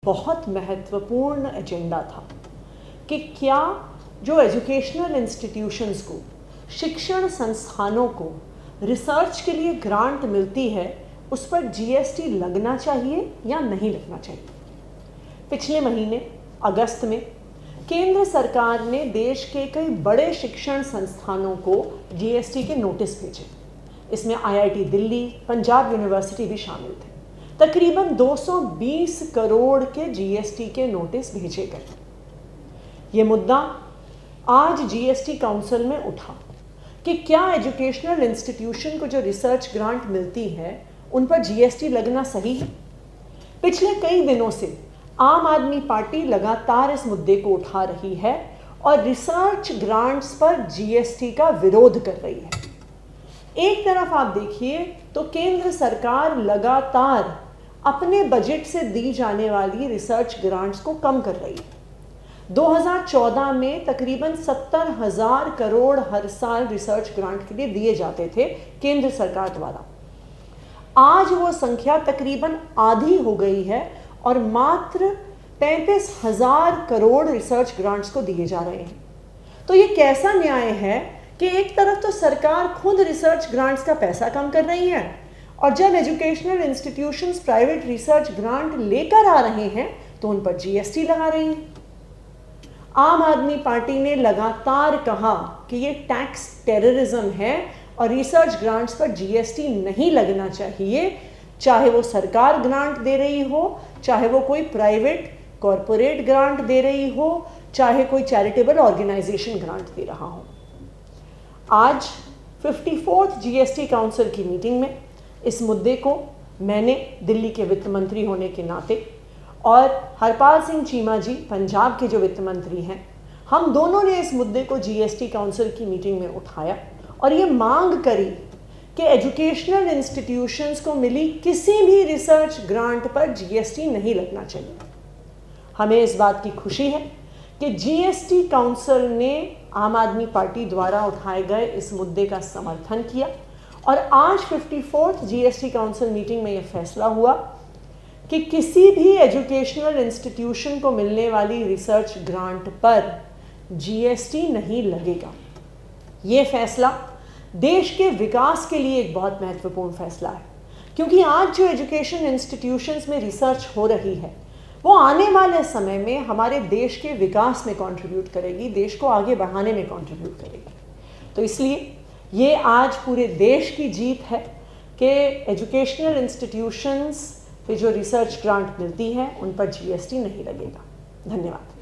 बहुत महत्वपूर्ण एजेंडा था कि क्या जो एजुकेशनल इंस्टीट्यूशंस को, शिक्षण संस्थानों को रिसर्च के लिए ग्रांट मिलती है उस पर जीएसटी लगना चाहिए या नहीं लगना चाहिए। पिछले महीने अगस्त में केंद्र सरकार ने देश के कई बड़े शिक्षण संस्थानों को जीएसटी के नोटिस भेजे। इसमें आईआईटी दिल्ली, पंजाब यूनिवर्सिटी भी शामिल थे। तकरीबन 220 करोड़ के जीएसटी के नोटिस भेजे गए। ये मुद्दा आज जीएसटी काउंसिल में उठा कि क्या एजुकेशनल इंस्टीट्यूशन को जो रिसर्च ग्रांट मिलती है उन पर जीएसटी लगना सही है। पिछले कई दिनों से आम आदमी पार्टी लगातार इस मुद्दे को उठा रही है और रिसर्च ग्रांट्स पर जीएसटी का विरोध कर रही है। एक तरफ आप देखिए तो केंद्र सरकार लगातार अपने बजट से दी जाने वाली रिसर्च ग्रांट्स को कम कर रही है। 2014 में तकरीबन 70,000 करोड़ हर साल रिसर्च ग्रांट के लिए दिए जाते थे केंद्र सरकार द्वारा। आज वो संख्या तकरीबन आधी हो गई है और मात्र 35,000 करोड़ रिसर्च ग्रांट्स को दिए जा रहे हैं। तो ये कैसा न्याय है कि एक तरफ तो सरकार खुद रिसर्च ग्रांट्स का पैसा कम कर रही है और जब educational institutions private research grant लेकर आ रहे हैं तो उन पर जीएसटी लगा रही है। आम आदमी पार्टी ने लगातार कहा कि ये टैक्स टेररिज्म है और रिसर्च ग्रांट्स पर जीएसटी नहीं लगना चाहिए, चाहे वो सरकार ग्रांट दे रही हो, चाहे वो कोई प्राइवेट कॉरपोरेट ग्रांट दे रही हो, चाहे कोई चैरिटेबल ऑर्गेनाइजेशन ग्रांट दे रहा हो। आज 54th जीएसटी काउंसिल की मीटिंग में इस मुद्दे को मैंने दिल्ली के वित्त मंत्री होने के नाते और हरपाल सिंह चीमा जी पंजाब के जो वित्त मंत्री हैं, हम दोनों ने इस मुद्दे को जीएसटी काउंसिल की मीटिंग में उठाया और ये मांग करी कि एजुकेशनल इंस्टीट्यूशंस को मिली किसी भी रिसर्च ग्रांट पर जीएसटी नहीं लगना चाहिए। हमें इस बात की खुशी है कि जीएसटी काउंसिल ने आम आदमी पार्टी द्वारा उठाए गए इस मुद्दे का समर्थन किया और आज 54th जीएसटी काउंसिल मीटिंग में यह फैसला हुआ कि किसी भी एजुकेशनल इंस्टीट्यूशन को मिलने वाली रिसर्च ग्रांट पर जीएसटी नहीं लगेगा। ये फैसला देश के विकास के लिए एक बहुत महत्वपूर्ण फैसला है, क्योंकि आज जो एजुकेशन इंस्टीट्यूशंस में रिसर्च हो रही है वो आने वाले समय में हमारे देश के विकास में कंट्रीब्यूट करेगी, देश को आगे बढ़ाने में कंट्रीब्यूट करेगी। तो इसलिए ये आज पूरे देश की जीत है कि एजुकेशनल इंस्टीट्यूशंस पे जो रिसर्च ग्रांट मिलती है उन पर जीएसटी नहीं लगेगा। धन्यवाद।